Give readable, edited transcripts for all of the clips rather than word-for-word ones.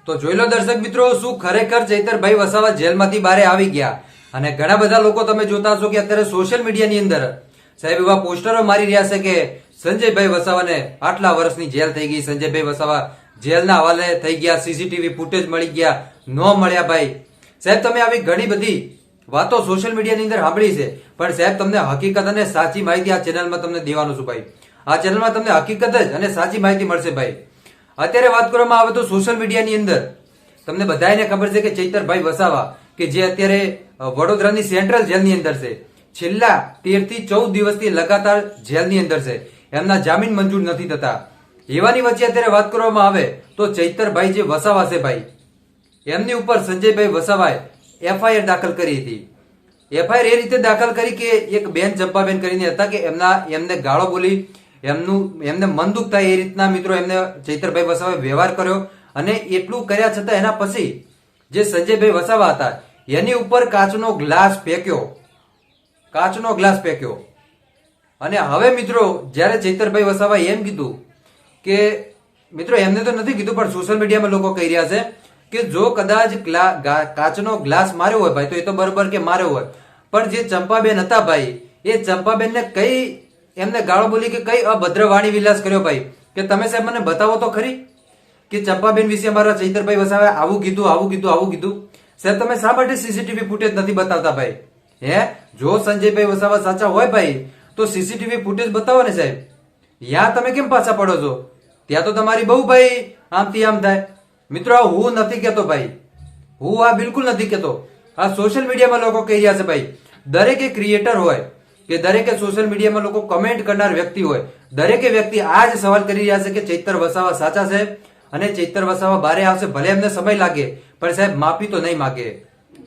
તો જોઈ લો દર્શક મિત્રો, શું ખરેખર ચૈતરભાઈ વસાવા જેલમાંથી બહાર આવી ગયા? અને ઘણા બધા લોકો તમે જોતા હશો કે અત્યારે સોશિયલ મીડિયાની અંદર સાહેબ એવા પોસ્ટરો મારી રહ્યા છે કે સંજયભાઈ વસાવાને આટલા વર્ષની જેલ થઈ ગઈ, સંજયભાઈ વસાવા જેલના હવાલે થઈ ગયા, સીસીટીવી ફૂટેજ મળી ગયા, ન મળ્યા. ભાઈ સાહેબ તમે આવી ઘણી બધી વાતો સોશિયલ મીડિયાની અંદર સાંભળી છે, પણ સાહેબ તમને હકીકત અને સાચી માહિતી આ ચેનલમાં તમને દેવાનું છું. ભાઈ આ ચેનલમાં તમને હકીકત જ અને સાચી માહિતી મળશે. ભાઈ અત્યારે વાત કરવામાં આવે તો સોશિયલ મીડિયાની અંદર તમને બધાને ખબર છે કે ચૈતરભાઈ વસાવા કે જે અત્યારે વડોદરાની સેન્ટ્રલ જેલની અંદર છે, છેલ્લા 13 થી 14 દિવસથી લગાતાર જેલની અંદર છે, એમના જામીન મંજૂર નથી થતા. એવાની વચ્ચે અત્યારે વાત કરવામાં આવે તો ચૈતરભાઈ જે વસાવા છે ભાઈ, એમની ઉપર સંજયભાઈ વસાવાએ એફઆઈઆર દાખલ કરી હતી. એફઆઈઆર એ રીતે દાખલ કરી કે એક બેન ચંપાબેન કરીને હતા કે એમને ગાળો બોલી, એમને મન દુખ થાય એ રીતના મિત્રો એમને ચૈતરભાઈ વસાવાએ વ્યવહાર કર્યો. અને એટલું કર્યા છતાં એના પછી જે સંજયભાઈ વસાવા હતા એની ઉપર કાચનો ગ્લાસ ફેંક્યો. અને હવે મિત્રો જ્યારે ચૈતરભાઈ વસાવાએ એમ કીધું કે મિત્રો એમને તો નથી કીધું પણ સોશિયલ મીડિયામાં લોકો કહી રહ્યા છે કે જો કદાચ કાચનો ગ્લાસ માર્યો હોય ભાઈ તો એ તો બરોબર કે માર્યો હોય, પણ જે ચંપાબેન હતા ભાઈ એ ચંપાબેનને કઈ એમને ગાળો બોલી કે કઈ અભદ્ર વાણી વિલાસ કર્યો ભાઈ, કે તમે સાહેબ મને બતાવો તો ખરી કે ચંપાબેન વિશે અમારા ચૈતરભાઈ વસાવાએ આવું કીધું. સાહેબ તમે શા માટે સીસીટીવી ફૂટેજ નથી બતાવતા ભાઈ? જો સંજયભાઈ વસાવા સાચા હોય ભાઈ તો સીસીટીવી ફૂટેજ બતાવો ને સાહેબ. યા તમે કેમ પાછા પડો છો? ત્યાં તો તમારી બહુ ભાઈ આમથી આમ થાય. મિત્રો આ હું નથી કેતો ભાઈ, હું આ બિલકુલ નથી કેતો, આ સોશિયલ મીડિયામાં લોકો કહી રહ્યા છે ભાઈ. દરેકે ક્રિએટર હોય કે દરેકે સોશિયલ મીડિયામાં લોકો કમેન્ટ કરનાર વ્યક્તિ હોય, દરેકે વ્યક્તિ આ જ સવાલ કરી રહ્યા છે કે ચૈતર વસાવા સાચા છે અને ચૈતર વસાવા બારે આવશે. ભલે એમને સમય લાગે પણ સાહેબ માફી તો નહીં માગે.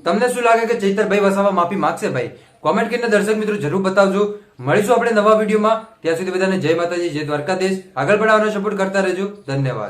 તમને શું લાગે કે ચૈતરભાઈ વસાવા માફી માંગશે ભાઈ? કોમેન્ટ કરીને દર્શક મિત્રો જરૂર બતાવજો. મળીશું આપણે નવા વિડીયોમાં. ત્યાં સુધી બધાને જય માતાજી, જય દ્વારકાધીશ. આગળ પણ આવવાનો સપોર્ટ કરતા રહેજો. ધન્યવાદ.